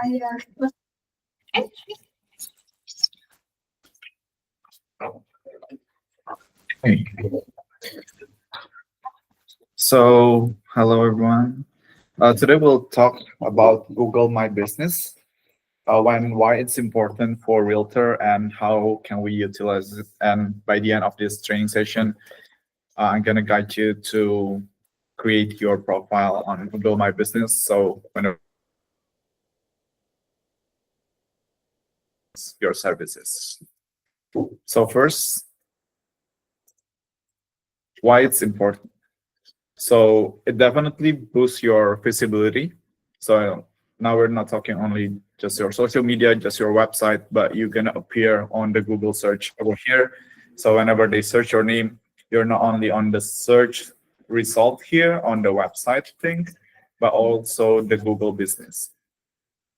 Hey. So, hello everyone. Today we'll talk about Google My Business, why it's important for Realtor, and how can we utilize it. And by the end of this training session, I'm gonna guide you to create your profile on Google My Business. So whenever your services. So first, why it's important. So it definitely boosts your visibility. So now we're not talking only just your social media, just your website, but you're gonna appear on the Google search over here. So whenever they search your name, you're not only on the search result here on the website thing, but also the Google business.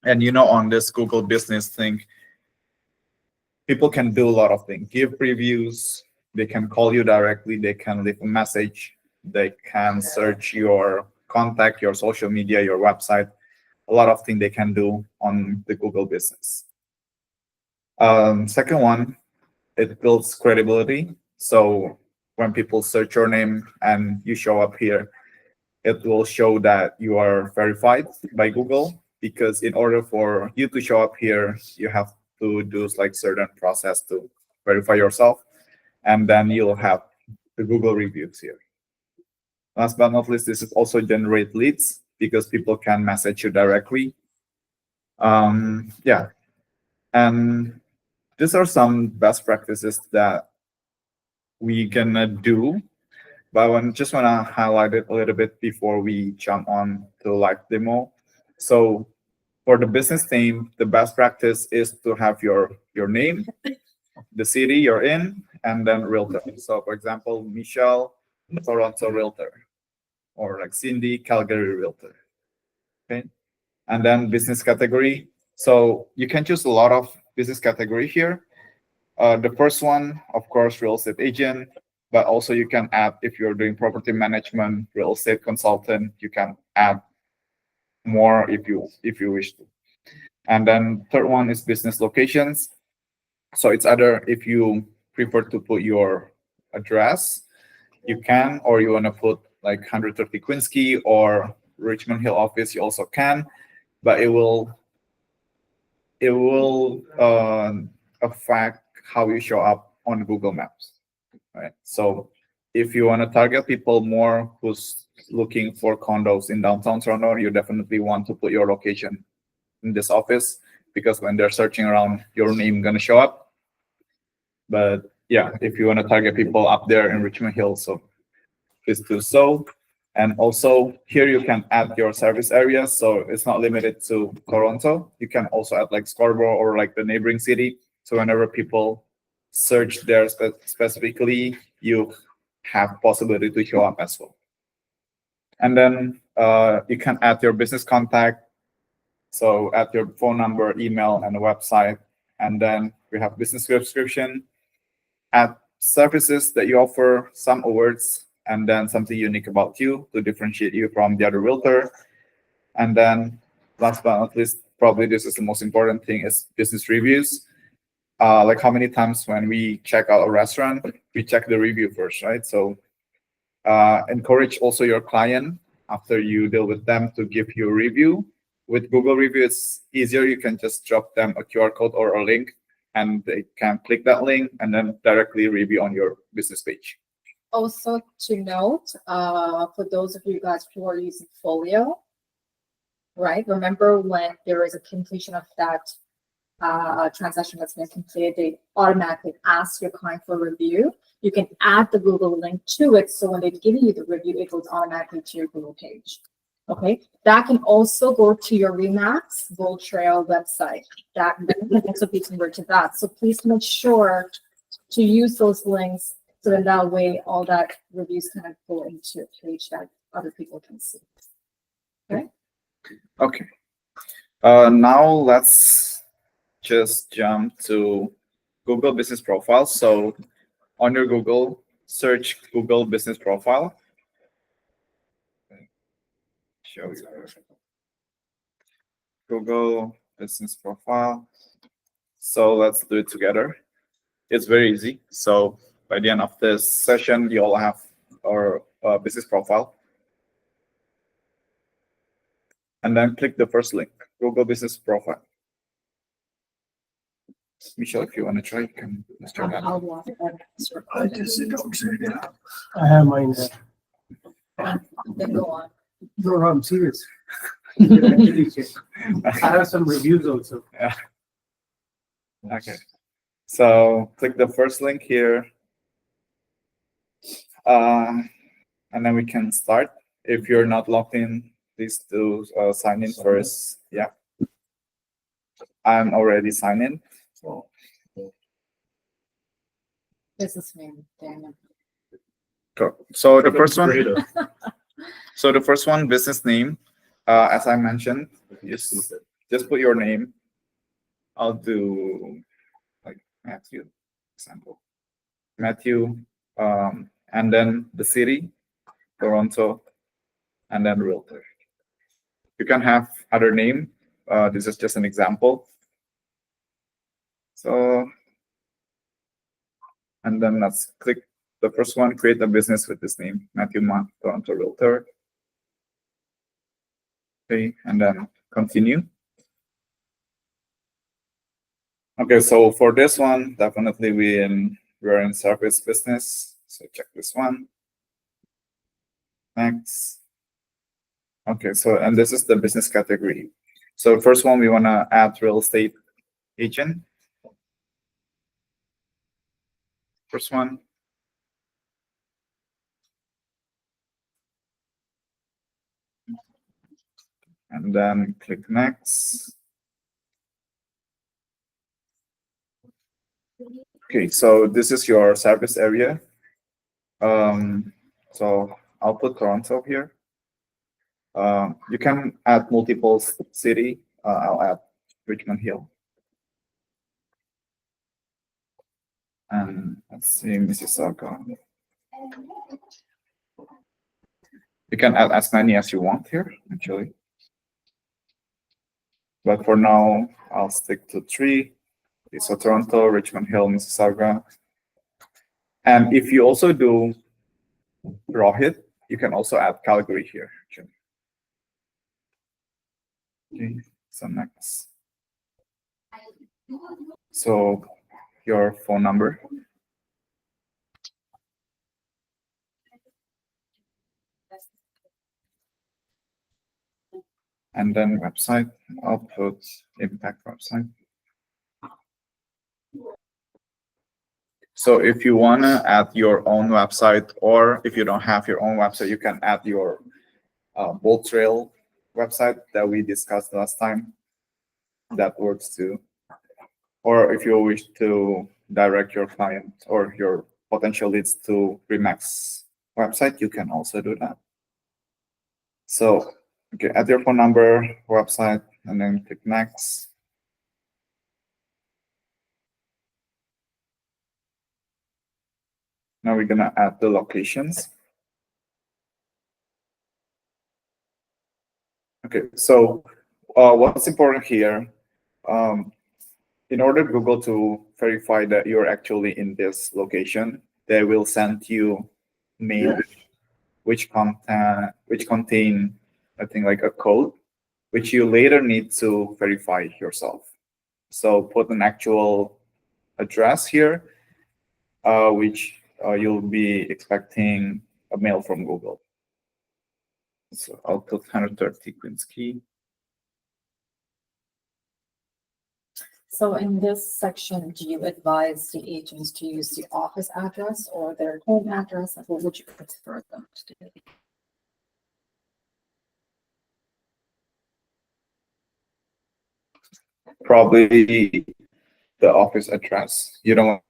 And on this Google business thing, people can do a lot of things, give reviews, they can call you directly, they can leave a message, they can search your contact, your social media, your website, a lot of things they can do on the Google business. Second one, it builds credibility. So when people search your name and you show up here, it will show that you are verified by Google, because in order for you to show up here, you have to do like certain process to verify yourself, and then you'll have the Google reviews here. Last but not least, this is also generate leads, because people can message you directly. Yeah, and these are some best practices that we can do, but I just want to highlight it a little bit before we jump on to the live demo. So for the business name, the best practice is to have your name, the city you're in, and then Realtor. So for example, Michelle, Toronto Realtor, or like Cindy, Calgary Realtor. Okay. And then business category. So you can choose a lot of business category here. The first one, of course, real estate agent, but also you can add, if you're doing property management, real estate consultant, you can add more if you wish to. And then third one is business locations. So it's either if you prefer to put your address, you can, or you want to put like 130 Quincy or Richmond Hill office, you also can, but it will affect how you show up on Google Maps, right? So if you want to target people more who's looking for condos in downtown Toronto, you definitely want to put your location in this office, because when they're searching around, your name gonna show up. But yeah, if you want to target people up there in Richmond Hill, so please do so. And also here you can add your service areas, so it's not limited to Toronto. You can also add like Scarborough or like the neighboring city. So whenever people search there specifically, you have possibility to show up as well. And then you can add your business contact. So add your phone number, email, and a website. And then we have business description, add services that you offer, some awards, and then something unique about you to differentiate you from the other realtor. And then last but not least, probably this is the most important thing, is business reviews. Like how many times when we check out a restaurant, we check the review first, right? So encourage also your client, after you deal with them, to give you a review. With Google review, it's easier. You can just drop them a QR code or a link, and they can click that link and then directly review on your business page. Also to note, for those of you guys who are using Folio, right? Remember, when there is a completion of that transaction that's been completed, they automatically ask your client for review. You can add the Google link to it, so when they're giving you the review, it goes automatically to your Google page. Okay, that can also go to your Remax Gold Trail website. That can also be converted to that. So please make sure to use those links, so that way all that reviews kind of go into a page that other people can see. Okay. Okay. Now let's just jump to Google Business Profile. So on your Google, search Google Business Profile. Show you Google business profile. So let's do it together. It's very easy. So by the end of this session, you'll have our business profile. And then click the first link, Google Business Profile. Michelle, if you want to try, you can just try that. I just don't say that. I have mine there. Then go on. No, I'm serious. I have some reviews also. Yeah. Okay. So click the first link here. And then we can start. If you're not logged in, please do sign in first. Yeah. I'm already signed in. Business name, Daniel. Cool. So the first one. So the first one, business name. As I mentioned, just put your name. I'll do like Matthew, example. Matthew, and then the city, Toronto, and then realtor. You can have other name. This is just an example. So, and then let's click the first one, create a business with this name, Matthew Ma, Toronto Realtor. Okay, and then continue. Okay, so for this one, definitely we're in service business. So check this one. Next. Okay, so and this is the business category. So first one, we want to add real estate agent. First one. And then click next. Okay, so this is your service area. So I'll put Toronto here. You can add multiple city. I'll add Richmond Hill. And let's see, Mississauga. You can add as many as you want here, actually. But for now, I'll stick to 3. Okay, so Toronto, Richmond Hill, Mississauga. And if you also do Rohit, you can also add Calgary here. Actually. Okay, so next. So your phone number. And then website, I'll put impact website. So if you want to add your own website, or if you don't have your own website, you can add your Bold Trail website that we discussed last time. That works too. Or if you wish to direct your client or your potential leads to Remax website, you can also do that. So, okay, add your phone number, website, and then click next. Now we're gonna add the locations. Okay, so what's important here, in order Google to verify that you're actually in this location, they will send you mail which contain I think like a code, which you later need to verify yourself. So put an actual address here, which you'll be expecting a mail from Google. So I'll put 130 Queen's Key. So in this section, do you advise the agents to use the office address or their home address? What would you prefer them to do? Probably the office address. You don't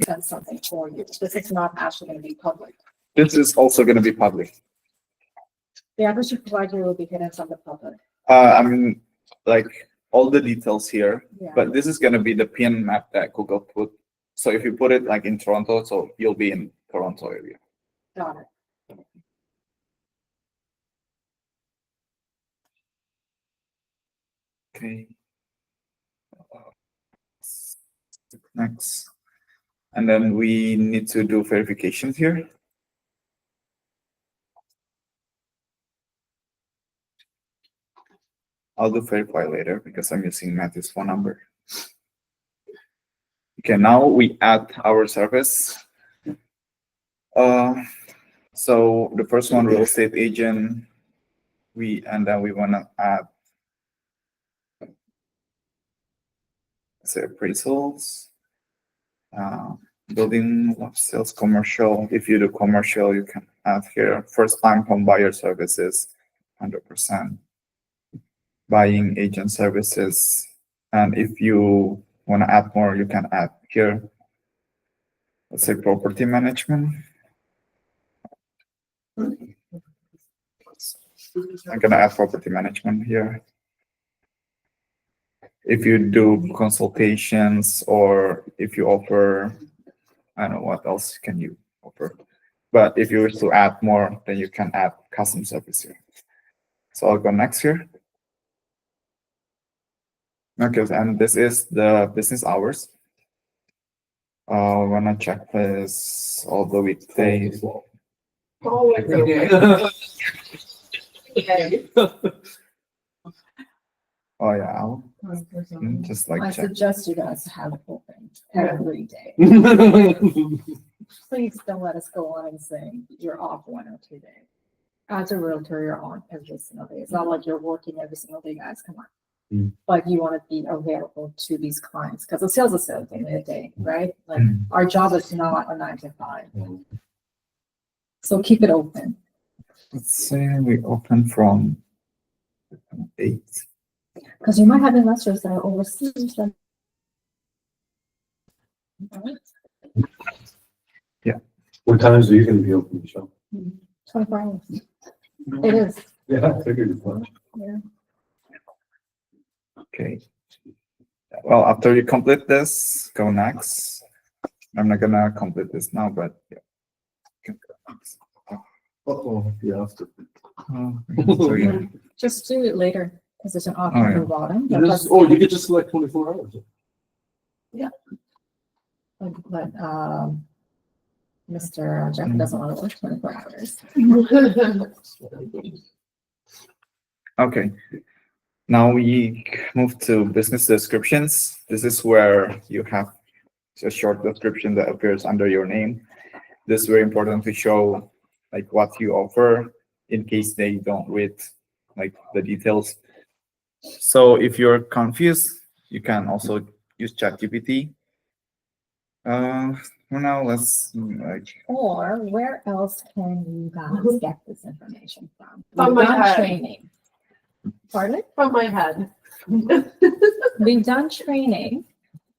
Send something for you. This is not actually going to be public. This is also going to be public. The address you provide you will be hidden from the public. I mean, like all the details here, Yeah. but this is going to be the pin map that Google put. So if you put it like in Toronto, so you'll be in Toronto area. Got it. Okay. Next. And then we need to do verifications here. I'll do verify later because I'm using Matthew's phone number. Okay, now we add our service. So the first one, real estate agent, and then we want to add, say, appraisals, building sales, commercial. If you do commercial, you can add here first time home buyer services, 100%. Buying agent services, and if you want to add more, you can add here, let's say, property management. I'm gonna add property management here. If you do consultations, or if you offer, I don't know what else can you offer, but if you wish to add more, then you can add custom service here. So I'll go next here. Okay, and this is the business hours. Wanna check this all the weekdays. Oh, Oh yeah, I'll just like I check. suggest you guys have it open every day. Please don't let us go on and say you're off 1 or 2 days. As a realtor, you're on every single day. It's not like you're working every single day, guys. Come on. But you want to be available to these clients because the sales is sales at the end of the day, right? Like our job is not a 9 to 5. So keep it open. Let's say we open from 8. Because you might have investors that are overseas. That... Yeah. What times are you gonna be open, Michelle? 24 hours. It is. Yeah, I figured as much. Yeah. Okay. Well, after you complete this, go next. I'm not gonna complete this now, but yeah. Uh-oh, yeah. So, yeah. Just do it later because there's an option at the bottom. You just- Oh, you could just select 24 hours. But Mr. Jeff doesn't want to work 24 hours. Okay. Now we move to business descriptions. This is where you have a short description that appears under your name. This is very important to show like what you offer in case they don't read like the details. So if you're confused, you can also use ChatGPT. For now, let's like. Or where else can you guys get this information from? From We've my done head. training. Pardon? From my head. We've done training.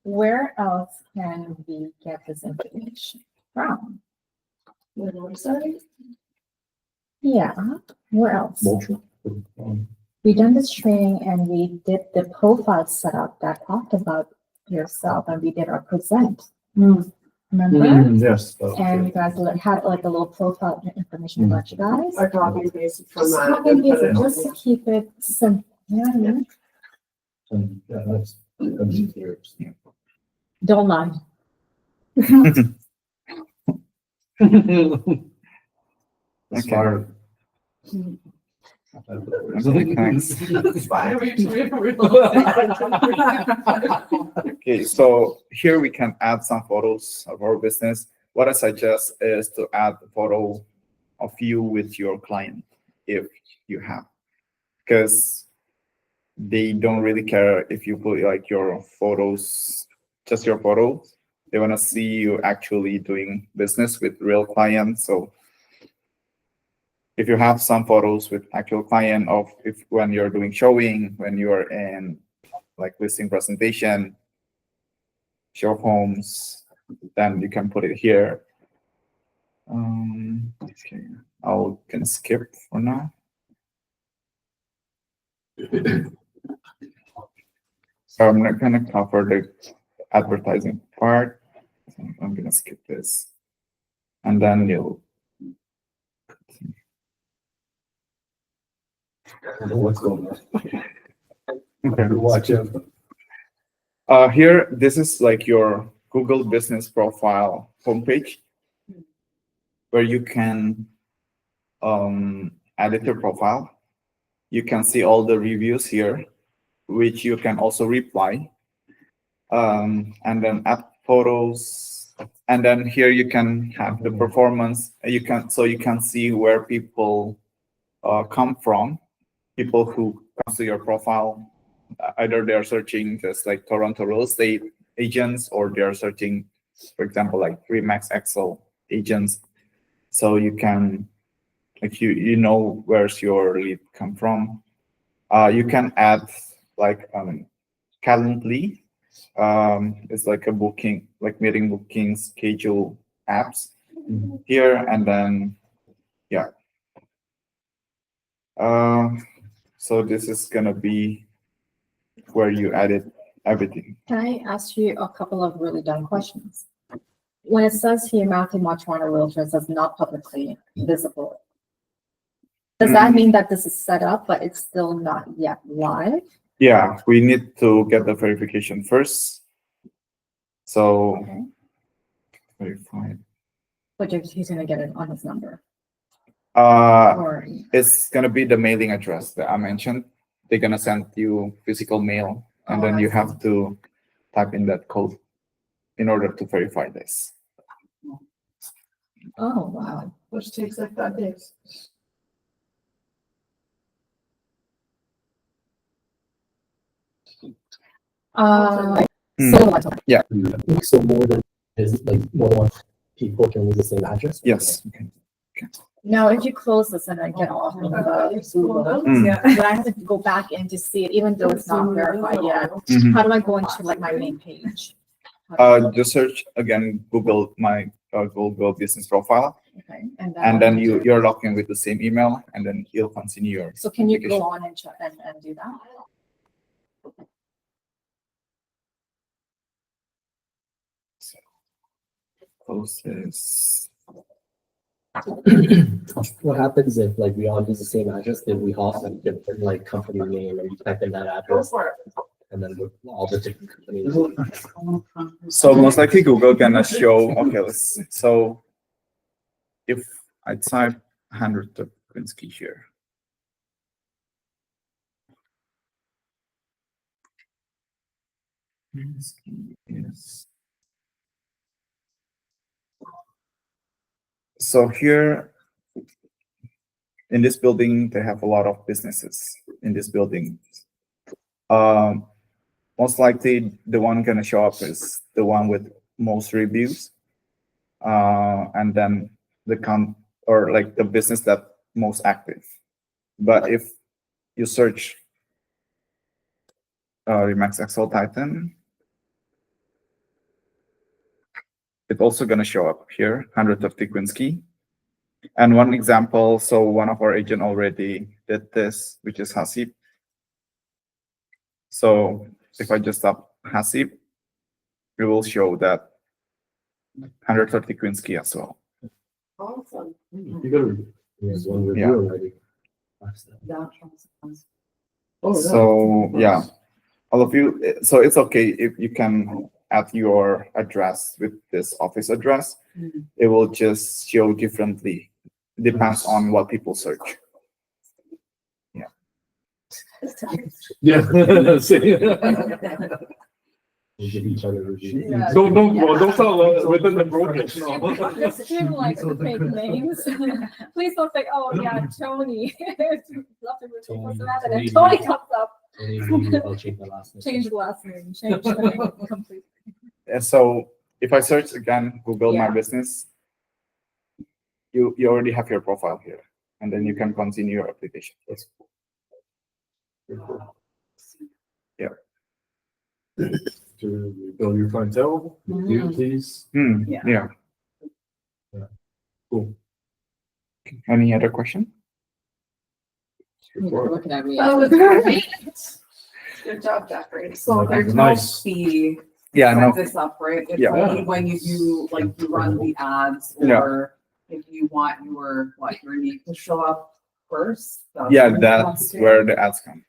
Where else can we get this information from? Website? Yeah, where else? We done this training and we did the profile setup that talked about yourself and we did our present. Remember? Yes. And you guys had like a little profile information about you guys. I copy and pasted from Just that. copy and paste it just to keep it simple. You know what I mean? Yeah, that's years. Don't lie. That's Okay. hard. Okay, thanks. Okay, so here we can add some photos of our business. What I suggest is to add a photo of you with your client if you have, because they don't really care if you put like your photos, just your photos. They want to see you actually doing business with real clients. So if you have some photos with actual client of if when you're doing showing, when you're in like listing presentation, show homes, then you can put it here. Okay, I'll can skip for now. So I'm not gonna cover the advertising part. So I'm gonna skip this, and then you'll. What's going on? Watch it. Here, this is like your Google Business Profile homepage, where you can edit your profile. You can see all the reviews here, which you can also reply. And then add photos. And then here you can have the performance. You can see where people come from, people who come to your profile. Either they're searching just like Toronto real estate agents, or they're searching, for example, like Remax Excel agents. So you can, like, you know where's your lead come from. You can add like Calendly. It's like a booking, like meeting booking schedule apps here, and then yeah. So this is gonna be where you edit everything. Can I ask you a couple of really dumb questions? When it says here Matthew Toronto Realtors is not publicly visible, does that mean that this is set up, but it's still not yet live? Yeah, we need to get the verification first. So Okay. verify. But he's gonna get it on his number, Or or it's gonna be the mailing address that I mentioned. They're gonna send you physical mail, and then I you see. have to type in that code in order to verify this. Oh, wow. Which takes like 5 days. So So more than is like more than one people can use the same address? Yes. now if you close this and I get off of the Google, Yeah. but I have to go back in to see it, even though it's not verified yet. Mhm. How do I go into like my main page? How do I- Just search again Google my Google Business Profile, Okay, and and then you're logged in with the same email, and then you'll continue your. So can you application. go on and check and do that? Close this. What happens if like we all use the same address, then we all have different like company name and you type in that Go address for it. and then with all the different companies. So most likely Google gonna show. Okay, let's see. So if I type 100 Topinski here. Yes. So here in this building, they have a lot of businesses in this building. Most likely the one gonna show up is the one with most reviews. And then the count, or like the business that most active. But if you search Remax Excel Titan, it's also gonna show up here, 100 of Tikwinsky. And one example, so one of our agent already did this, which is Hasib. So if I just tap Hasib, it will show that 130 Tikwinsky as well. Awesome. You gotta, there's one review Yeah. already. Oh, So yeah, all of you, so it's okay if you can add your address with this office address. It will just show differently. Depends on what people search. Yeah. We give each other reviews. Yeah. Don't tell within the brokerage. Just hear like fake names. Please don't say, oh yeah, Tony. Love to root for that, and then Tony comes up. I'll change my last name. Change the last name, change the name completely. And so if I search again, Google My Yeah. Business, you already have your profile here, and then you can continue your application. Yeah. To build your clientele, review, please. Yeah. Yeah. Cool. Any other question? You're looking at me. That was great. Good job, Jeffrey. So there's no Nice. fee Yeah, to no. set this up, right? It's Yeah. only when you do, like, you run the ads, Yeah. or if you want your name to show up first. Yeah, that's where the ads come.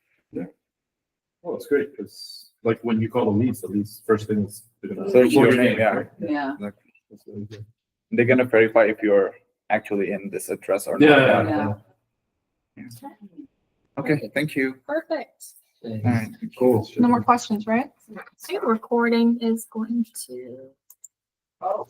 Well, it's great because like when you call the leads first thing is they're gonna Search Google your name, yeah. right? Yeah, That's really good. They're gonna verify if you're actually in this address or not. Yeah. Okay, thank you. Perfect. All right. Cool. No more questions, right? So recording is going to. oh.